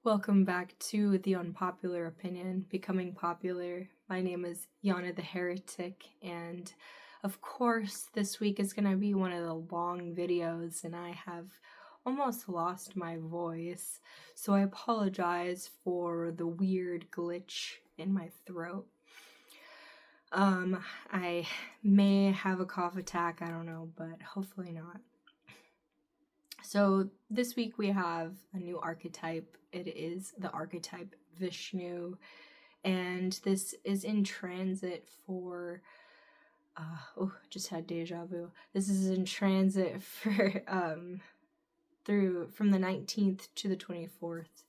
Welcome back to The Unpopular Opinion, Becoming Popular. My name is Yana the Heretic, and of course, this week is going to be one of the long videos, and I have almost lost my voice, so I apologize for the weird glitch in my throat. I may have a cough attack, I don't know, but hopefully not. So this week we have a new archetype. It is the archetype Vishnu, and this is in transit for just had deja vu. This is in transit for through from the 19th to the 24th.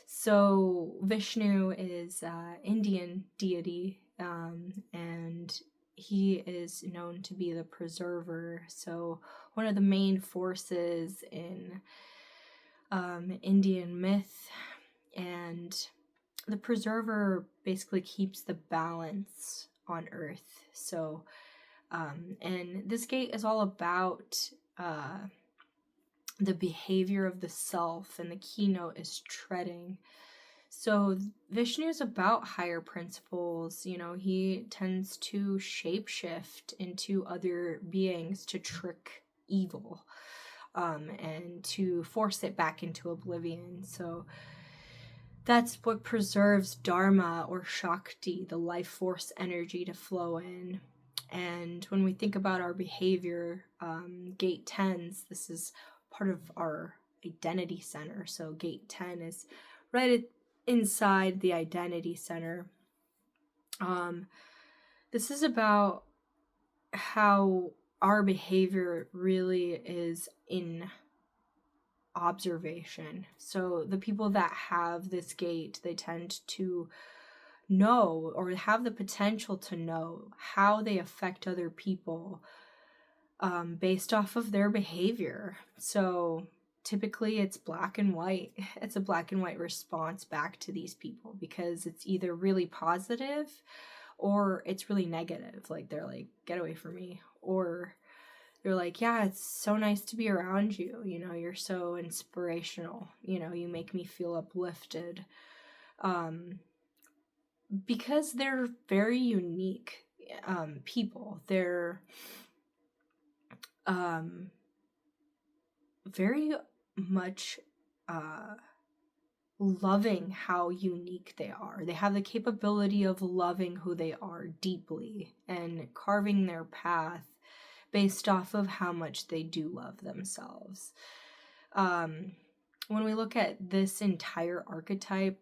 So Vishnu is Indian deity, and he is known to be the preserver. So one of the main forces in Indian myth, and the preserver basically keeps the balance on earth. So and this gate is all about the behavior of the self, and the keynote is treading. So Vishnu is about higher principles. He tends to shapeshift into other beings to trick evil, and to force it back into oblivion. So that's what preserves Dharma or Shakti, the life force energy, to flow in. And when we think about our behavior, gate 10s, this is part of our identity center. So gate 10 is right inside the identity center. This is about how our behavior really is in observation. So the people that have this gate, they tend to know, or have the potential to know, how they affect other people based off of their behavior. So typically it's black and white. It's a black and white response back to these people, because it's either really positive or it's really negative. Like they're like, get away from me. Or they're like, yeah, it's so nice to be around you. You're so inspirational. You make me feel uplifted. Because they're very unique people. They're very much loving how unique they are. They have the capability of loving who they are deeply and carving their path based off of how much they do love themselves. When we look at this entire archetype,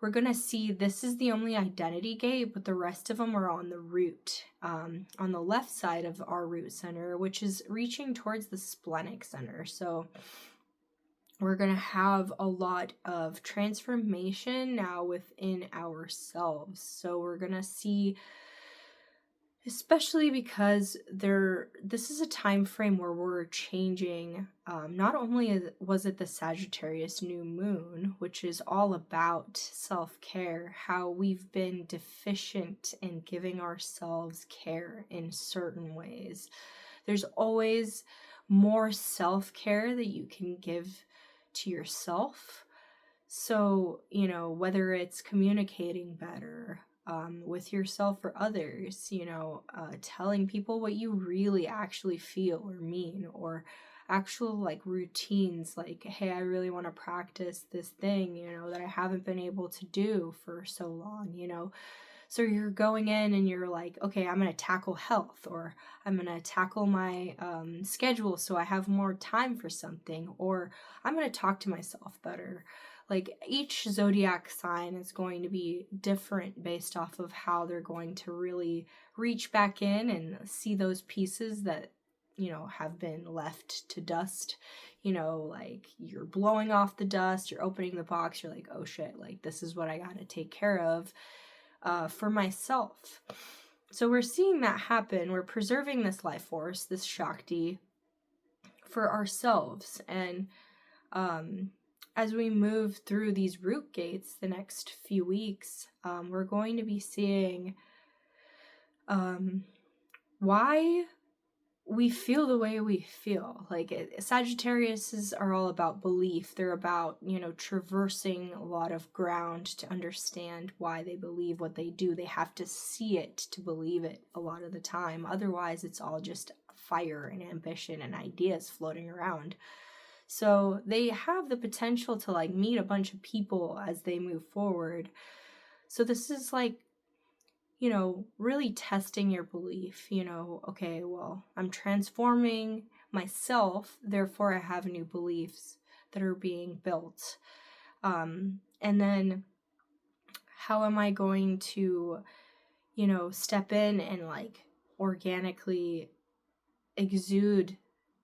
we're going to see this is the only identity gate, but the rest of them are on the root, on the left side of our root center, which is reaching towards the splenic center. So we're going to have a lot of transformation now within ourselves. So we're going to see, especially because this is a time frame where we're changing. Not only was it the Saggitarius new moon, which is all about self-care, how we've been deficient in giving ourselves care in certain ways. There's always more self-care that you can give to yourself. So, whether it's communicating better with yourself or others, telling people what you really actually feel or mean, or actual routines, like, hey, I really want to practice this thing, that I haven't been able to do for so long, So you're going in and you're like, okay, I'm going to tackle health, or I'm going to tackle my schedule so I have more time for something, or I'm going to talk to myself better. Like, each zodiac sign is going to be different based off of how they're going to really reach back in and see those pieces that, have been left to dust. Like, you're blowing off the dust, you're opening the box, you're like, oh shit, like, this is what I got to take care of for myself. So we're seeing that happen. We're preserving this life force, this Shakti, for ourselves. And as we move through these root gates the next few weeks, we're going to be seeing why we feel the way we feel. Like Sagittariuses are all about belief. They're about, traversing a lot of ground to understand why they believe what they do. They have to see it to believe it a lot of the time. Otherwise, it's all just fire and ambition and ideas floating around. So they have the potential to like meet a bunch of people as they move forward. So this is like, really testing your belief, okay, well, I'm transforming myself, therefore I have new beliefs that are being built. And then how am I going to, step in and like organically exude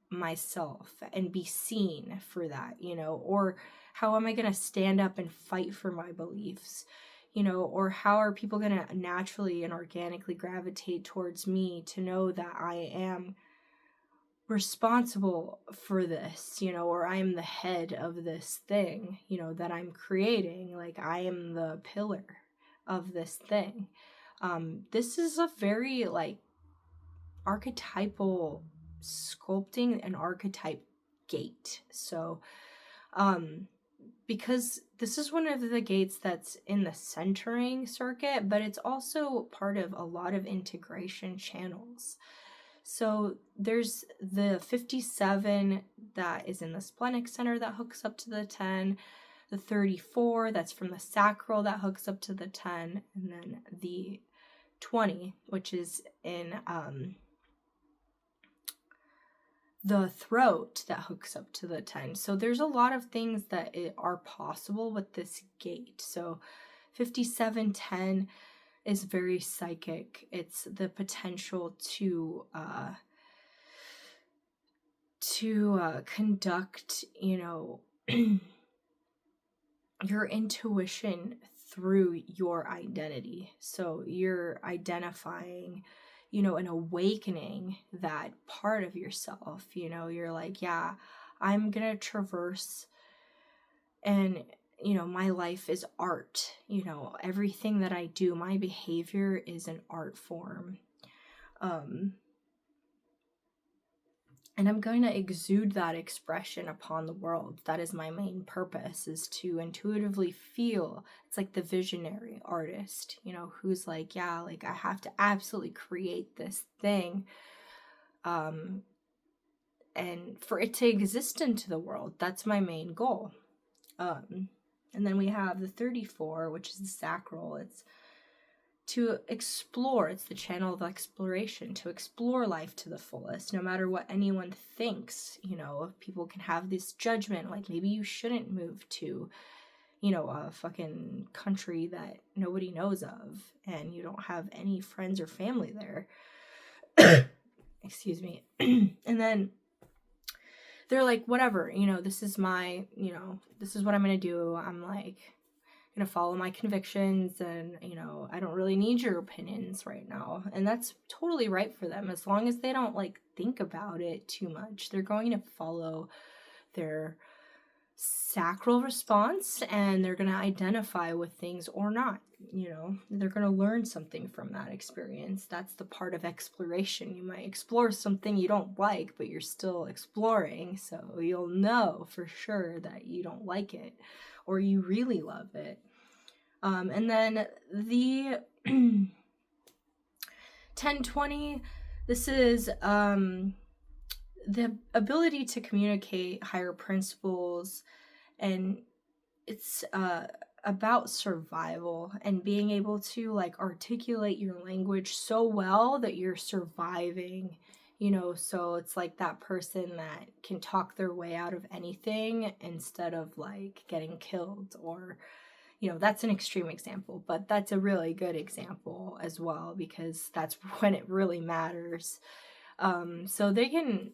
myself and be seen for that, or how am I going to stand up and fight for my beliefs? Or how are people going to naturally and organically gravitate towards me to know that I am responsible for this, or I am the head of this thing, that I'm creating. Like, I am the pillar of this thing. This is a very, like, archetypal sculpting an archetype gate. So, because this is one of the gates that's in the centering circuit, but it's also part of a lot of integration channels. So there's the 57 that is in the splenic center that hooks up to the 10, the 34 that's from the sacral that hooks up to the 10, and then the 20, which is in the throat that hooks up to the 10. So there's a lot of things that are possible with this gate. So 5710 is very psychic. It's the potential to conduct, your intuition through your identity. So you're identifying, and awakening that part of yourself. You're like, yeah, I'm gonna traverse, and my life is art. Everything that I do, my behavior is an art form. And I'm going to exude that expression upon the world. That is my main purpose, is to intuitively feel. It's like the visionary artist, who's like, yeah, like I have to absolutely create this thing. And for it to exist into the world, that's my main goal. And then we have the 34, which is the sacral. It's to explore. It's the channel of exploration, to explore life to the fullest, no matter what anyone thinks. If people can have this judgment, like maybe you shouldn't move to, a fucking country that nobody knows of and you don't have any friends or family there. Excuse me. And then they're like, whatever, this is my, this is what I'm gonna do. I'm like gonna follow my convictions, and I don't really need your opinions right now. And that's totally right for them. As long as they don't like think about it too much, they're going to follow their sacral response, and they're going to identify with things or not. They're going to learn something from that experience. That's the part of exploration. You might explore something you don't like, but you're still exploring, so you'll know for sure that you don't like it or you really love it. And then the 1020, this is the ability to communicate higher principles, and it's about survival and being able to like articulate your language so well that you're surviving. So it's like that person that can talk their way out of anything instead of like getting killed, or that's an extreme example, but that's a really good example as well, because that's when it really matters. So they can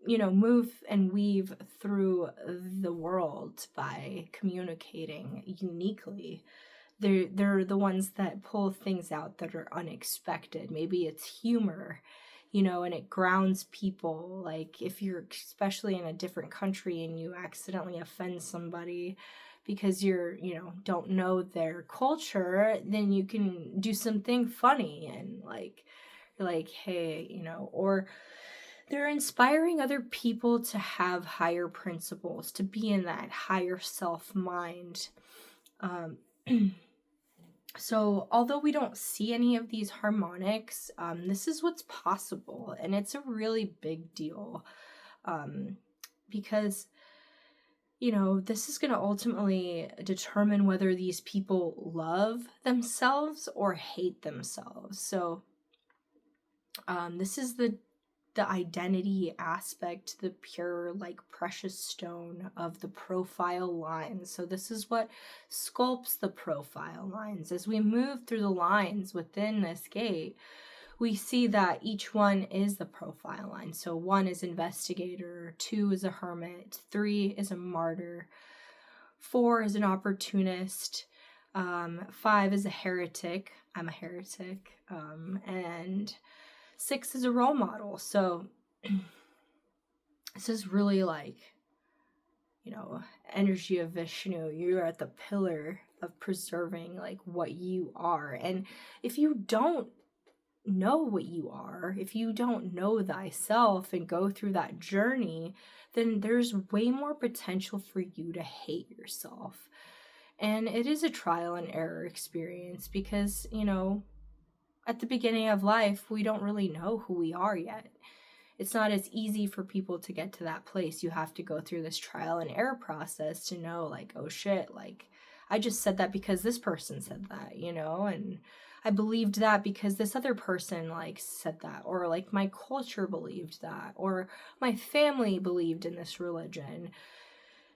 move and weave through the world by communicating uniquely. They're the ones that pull things out that are unexpected. Maybe it's humor, and it grounds people. Like if you're especially in a different country and you accidentally offend somebody because you're, don't know their culture, then you can do something funny and like, you're like, hey, or They're inspiring other people to have higher principles, to be in that higher self mind. Um, so although we don't see any of these harmonics, this is what's possible, and it's a really big deal, because this is going to ultimately determine whether these people love themselves or hate themselves. So this is the identity aspect, the pure, like, precious stone of the profile lines. So this is what sculpts the profile lines. As we move through the lines within this gate, we see that each one is the profile line. So 1 is investigator, 2 is a hermit, 3 is a martyr, 4 is an opportunist, 5 is a heretic. I'm a heretic. And 6 is a role model. So this is really like, energy of Vishnu. You're at the pillar of preserving like what you are. And if you don't know what you are, if you don't know thyself and go through that journey, then there's way more potential for you to hate yourself. And it is a trial and error experience because, at the beginning of life, we don't really know who we are yet. It's not as easy for people to get to that place. You have to go through this trial and error process to know, like, oh shit, like, I just said that because this person said that, and I believed that because this other person, like, said that, or, like, my culture believed that, or my family believed in this religion.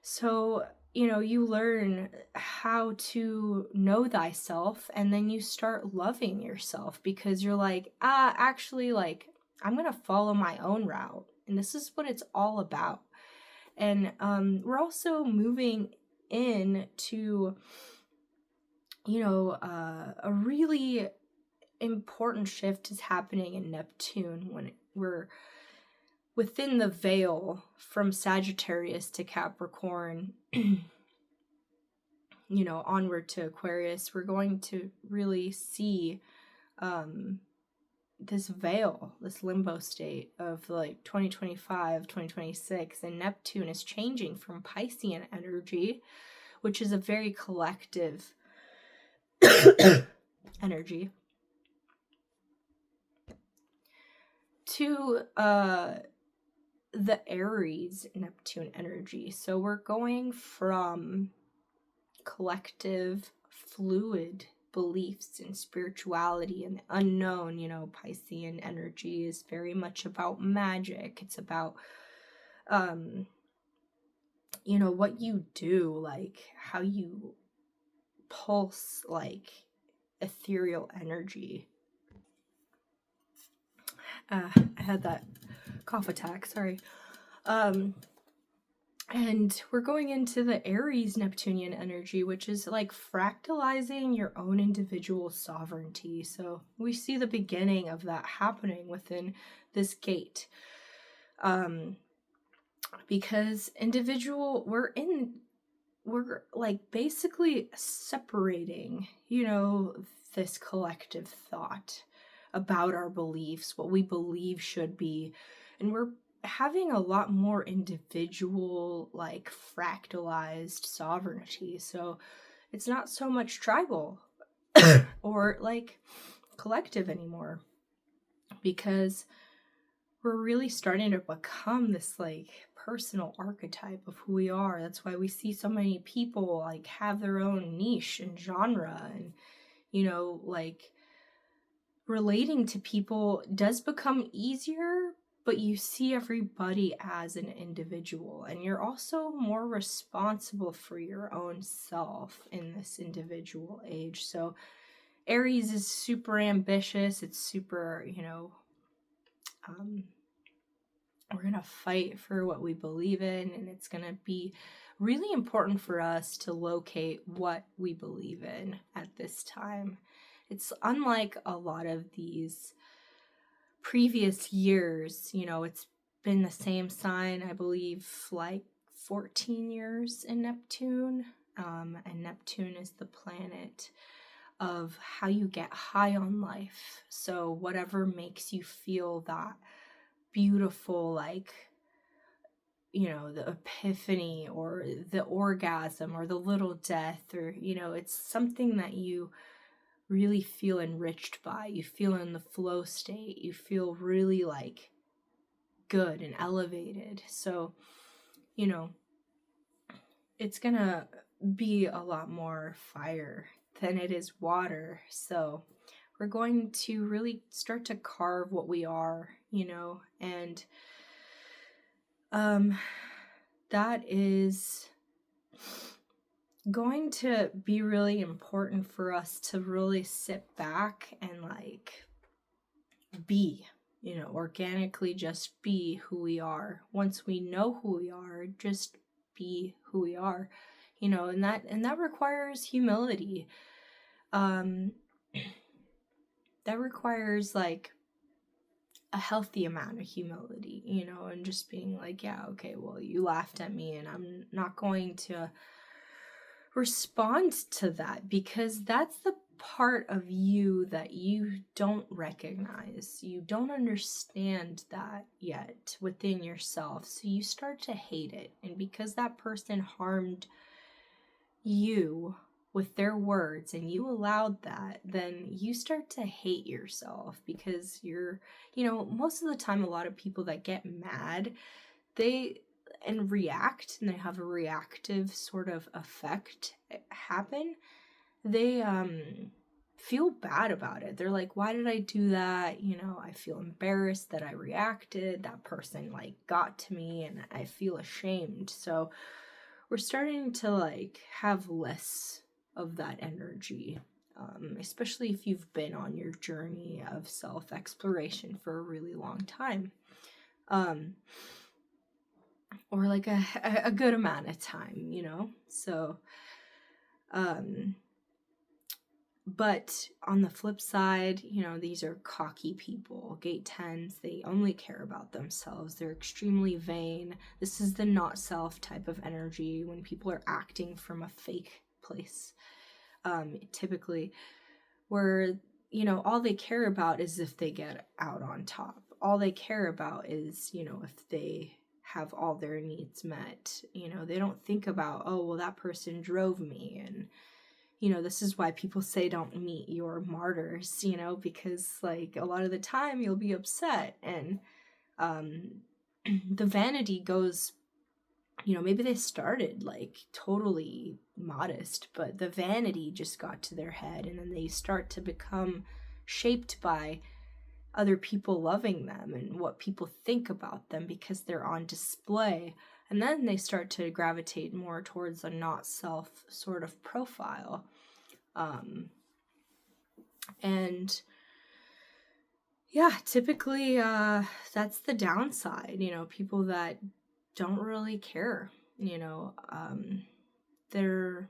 So, you learn how to know thyself, and then you start loving yourself because you're like, actually, like, I'm going to follow my own route. And this is what it's all about. And we're also moving into, a really important shift is happening in Neptune when we're within the veil from Sagittarius to Capricorn, onward to Aquarius. We're going to really see this veil, this limbo state of like 2025, 2026, and Neptune is changing from Piscean energy, which is a very collective energy, to the Aries Neptune energy. So we're going from collective, fluid beliefs and spirituality and the unknown. Piscean energy is very much about magic. It's about what you do, like how you pulse like ethereal energy. I had that cough attack, sorry. And we're going into the Aries Neptunian energy, which is like fractalizing your own individual sovereignty. So we see the beginning of that happening within this gate. Because we're like basically separating, this collective thought about our beliefs, what we believe should be. And we're having a lot more individual, like fractalized sovereignty. So it's not so much tribal or like collective anymore, because we're really starting to become this like personal archetype of who we are. That's why we see so many people like have their own niche and genre, and like relating to people does become easier, but you see everybody as an individual, and you're also more responsible for your own self in this individual age. So Aries is super ambitious. It's super, we're going to fight for what we believe in, and it's going to be really important for us to locate what we believe in at this time. It's unlike a lot of these previous years. It's been the same sign, I believe, like 14 years in Neptune. And Neptune is the planet of how you get high on life. So whatever makes you feel that beautiful, like, the epiphany or the orgasm or the little death, or, it's something that you really feel enriched by. You feel in the flow state. You feel really like good and elevated. So, it's gonna be a lot more fire than it is water. So we're going to really start to carve what we are, and that is going to be really important for us to really sit back and like be, organically just be who we are. Once we know who we are, just be who we are, and that requires humility. That requires like a healthy amount of humility, and just being like, yeah, okay, well, you laughed at me and I'm not going to respond to that, because that's the part of you that you don't recognize. You don't understand that yet within yourself. So you start to hate it. And because that person harmed you with their words and you allowed that, then you start to hate yourself, because you're, most of the time, a lot of people that get mad, and react, and they have a reactive sort of effect happen, they feel bad about it. They're like, why did I do that? I feel embarrassed that I reacted. That person like got to me and I feel ashamed. So we're starting to like have less of that energy, especially if you've been on your journey of self-exploration for a really long time. Or like a good amount of time, so but on the flip side, these are cocky people. Gate 10s, they only care about themselves. They're extremely vain. This is the not self type of energy when people are acting from a fake place, typically, where all they care about is if they get out on top. All they care about is if they have all their needs met. They don't think about, oh, well, that person drove me. And, this is why people say don't meet your martyrs, because like a lot of the time you'll be upset, and the vanity goes, maybe they started like totally modest, but the vanity just got to their head, and then they start to become shaped by other people loving them and what people think about them because they're on display. And then they start to gravitate more towards a not self sort of profile. And yeah, typically that's the downside, people that don't really care, they're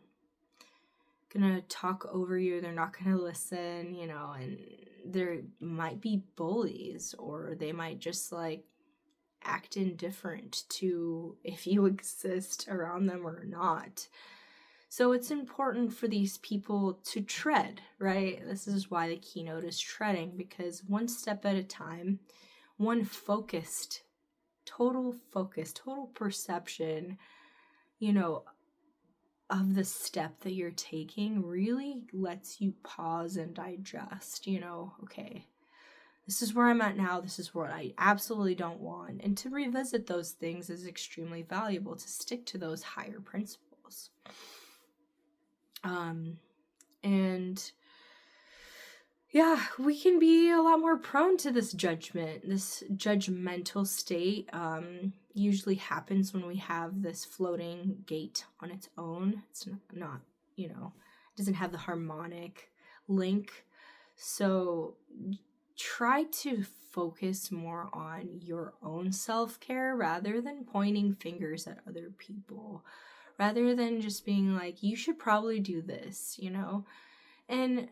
gonna talk over you, they're not gonna listen, and there might be bullies, or they might just like act indifferent to if you exist around them or not. So it's important for these people to tread, right? This is why the keynote is treading, because one step at a time, one focused, total focus, total perception, of the step that you're taking really lets you pause and digest, okay, this is where I'm at now, this is what I absolutely don't want. And to revisit those things is extremely valuable, to stick to those higher principles. And yeah, we can be a lot more prone to this judgmental state. Usually happens when we have this floating gate on its own. It's not, it doesn't have the harmonic link. So try to focus more on your own self-care rather than pointing fingers at other people, rather than just being like, you should probably do this, and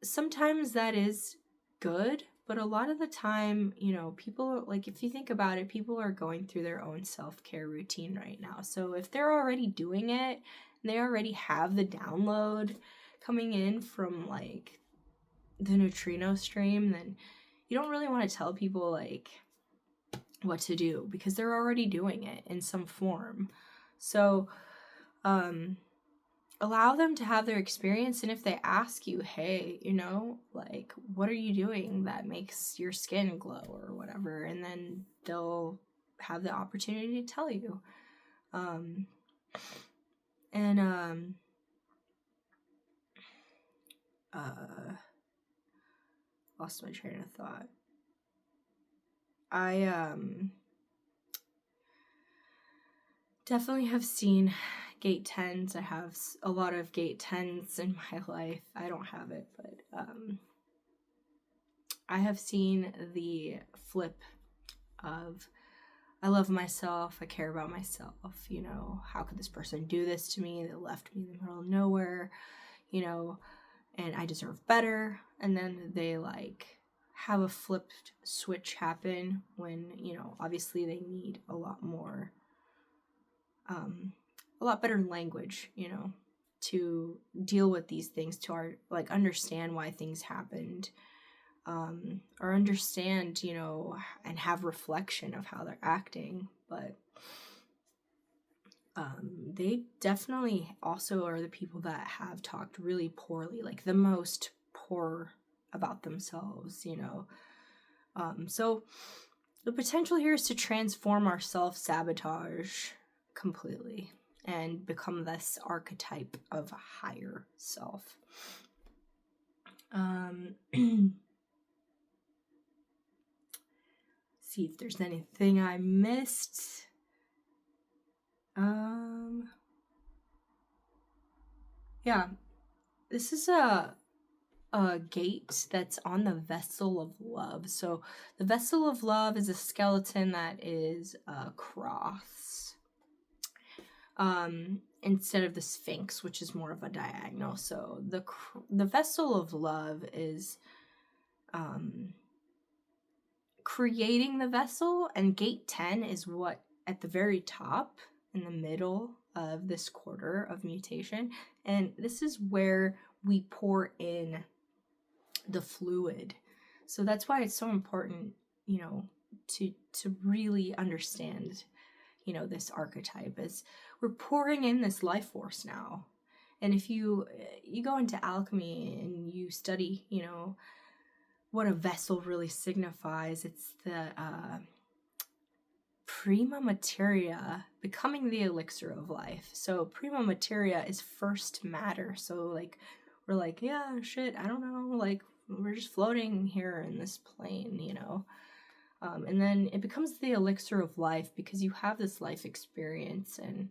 sometimes that is good, but a lot of the time, people, like, if you think about it, people are going through their own self-care routine right now. So if they're already doing it, and they already have the download coming in from, like, the neutrino stream, then you don't really want to tell people, like, what to do because they're already doing it in some form. So allow them to have their experience, and if they ask you, hey, like, what are you doing that makes your skin glow or whatever, and then they'll have the opportunity to tell you. Lost my train of thought. I definitely have seen gate 10s. I have a lot of gate 10s in my life. I don't have it, but I have seen the flip of, I love myself, I care about myself, how could this person do this to me? They left me in the middle of nowhere, and I deserve better. And then they like have a flipped switch happen when, obviously they need a lot more, a lot better language, to deal with these things, to understand why things happened, or understand, and have reflection of how they're acting. But they definitely also are the people that have talked really poorly, like the most poor about themselves, so the potential here is to transform our self-sabotage completely and become this archetype of a higher self. See if there's anything I missed. Yeah, this is a gate that's on the vessel of love. So the vessel of love is a skeleton that is a cross, instead of the Sphinx, which is more of a diagonal. So the vessel of love is creating the vessel, and gate 10 is what at the very top in the middle of this quarter of mutation, and this is where we pour in the fluid. So that's why it's so important, to really understand, this archetype, is we're pouring in this life force now. And if you go into alchemy and you study, what a vessel really signifies, it's the Prima Materia, becoming the elixir of life. So Prima Materia is first matter. So like, we're like, yeah, shit, I don't know, like, we're just floating here in this plane, and then it becomes the elixir of life because you have this life experience, and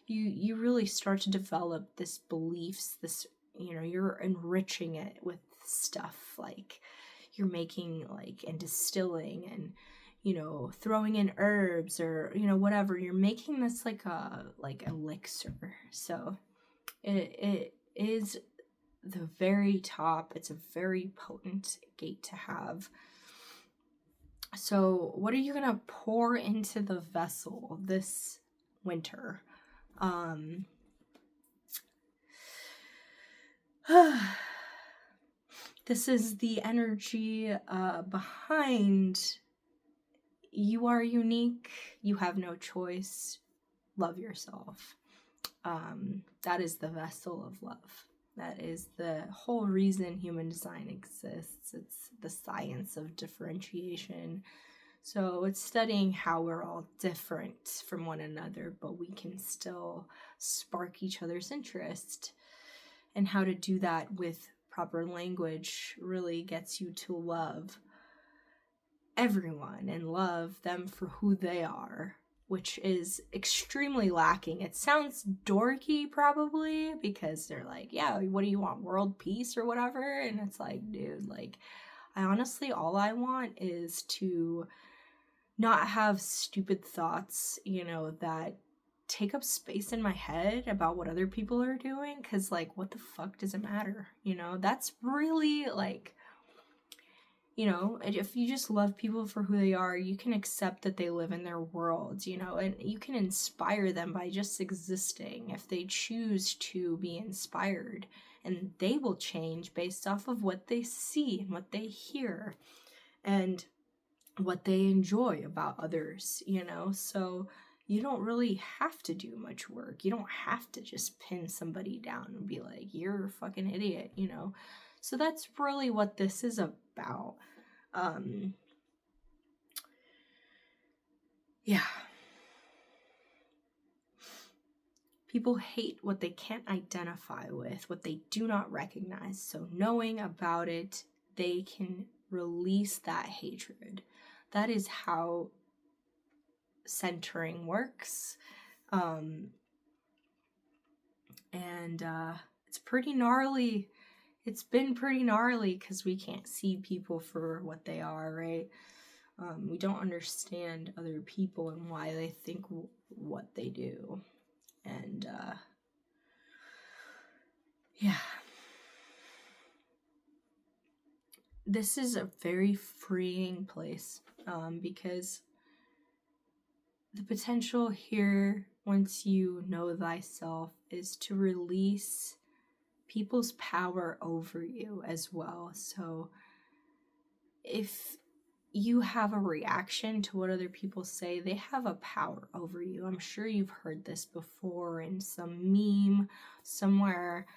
you really start to develop this beliefs, this, you're enriching it with stuff, like you're making like and distilling and throwing in herbs or whatever. You're making this like elixir. So it is the very top. It's a very potent gate to have. So what are you gonna pour into the vessel this winter? This is the energy behind you are unique, you have no choice, love yourself. That is the vessel of love. That is the whole reason human design exists. It's the science of differentiation. So it's studying how we're all different from one another, but we can still spark each other's interest. And how to do that with proper language really gets you to love everyone and love them for who they are, which is extremely lacking. It sounds dorky probably because they're like, yeah, what do you want, world peace or whatever? And it's like, dude, like, I honestly, all I want is to not have stupid thoughts, that take up space in my head about what other people are doing, because like, what the fuck does it matter? That's really like, if you just love people for who they are, you can accept that they live in their world, and you can inspire them by just existing if they choose to be inspired, and they will change based off of what they see and what they hear. And what they enjoy about others, you know? So you don't really have to do much work. You don't have to just pin somebody down and be like, you're a fucking idiot, you know? So that's really what this is about. Yeah. People hate what they can't identify with, what they do not recognize. So knowing about it, they can release that hatred. That is how centering works. It's pretty gnarly. It's been pretty gnarly because we can't see people for what they are, right? We don't understand other people and why they think what they do. And, yeah. This is a very freeing place, because the potential here, once you know thyself, is to release people's power over you as well. So if you have a reaction to what other people say, they have a power over you. I'm sure you've heard this before in some meme somewhere,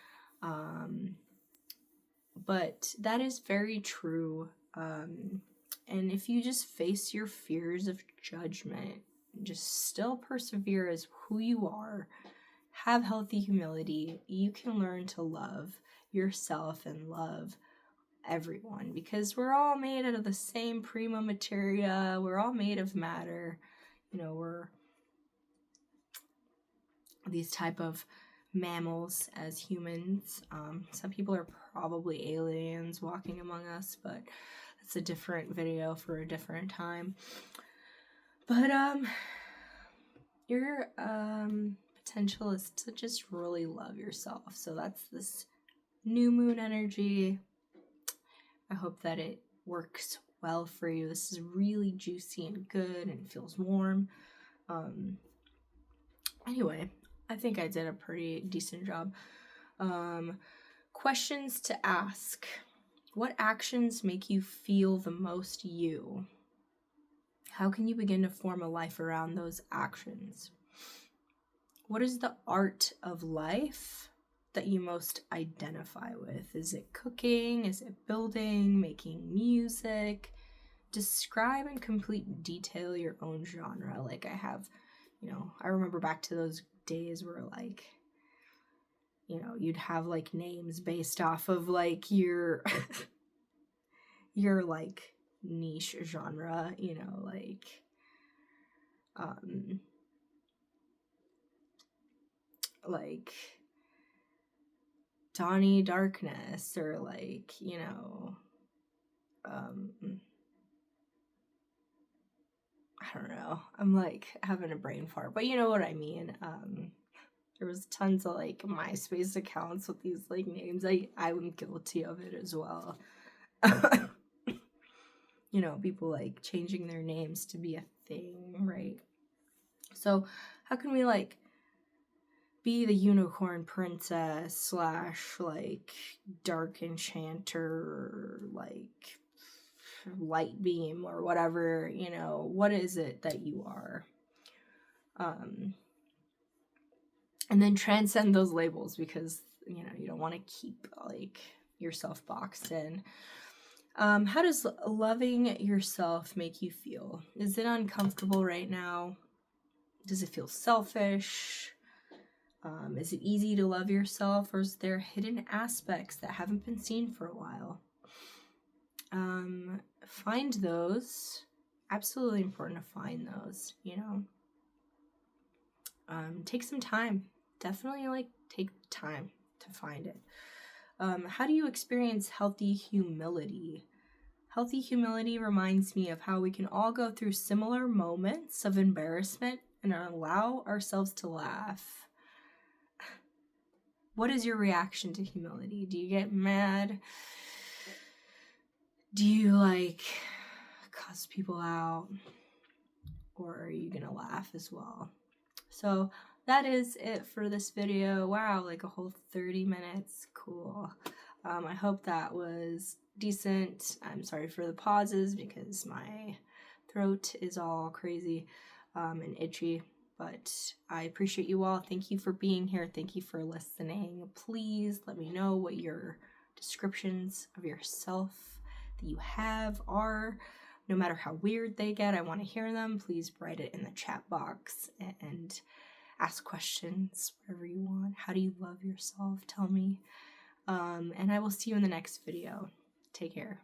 but that is very true. And if you just face your fears of judgment, just still persevere as who you are, have healthy humility, you can learn to love yourself and love everyone, because we're all made out of the same Prima Materia. We're all made of matter. You know, we're these type of mammals as humans. Some people are probably aliens walking among us, but that's a different video for a different time. But your potential is to just really love yourself. So that's this new moon energy. I hope that it works well for you. This is really juicy and good and feels warm. Anyway, I think I did a pretty decent job. Questions to ask. What actions make you feel the most you? How can you begin to form a life around those actions? What is the art of life that you most identify with? Is it cooking? Is it building? Making music? Describe in complete detail your own genre. Like I have, I remember back to those days where like, you'd have like names based off of like your your like niche genre, like Donnie Darkness, or like, I don't know. I'm like having a brain fart, but you know what I mean. There was tons of like MySpace accounts with these like names. I'm guilty of it as well. People like changing their names to be a thing, right? So how can we like be the unicorn princess / like dark enchanter, like light beam or whatever, what is it that you are? And then transcend those labels, because you don't want to keep like yourself boxed in. How does loving yourself make you feel? Is it uncomfortable right now? Does it feel selfish? Is it easy to love yourself, or is there hidden aspects that haven't been seen for a while? Find those. Absolutely important to find those, take some time. Definitely like take time to find it. How do you experience healthy humility? Healthy humility reminds me of how we can all go through similar moments of embarrassment and allow ourselves to laugh. What is your reaction to humility? Do you get mad? Do you like cuss people out? Or are you gonna laugh as well? So that is it for this video. Wow, like a whole 30 minutes. Cool. I hope that was decent. I'm sorry for the pauses because my throat is all crazy and itchy. But I appreciate you all. Thank you for being here. Thank you for listening. Please let me know what your descriptions of yourself that you have are. No matter how weird they get, I want to hear them. Please write it in the chat box and ask questions, whatever you want. How do you love yourself? Tell me. And I will see you in the next video. Take care.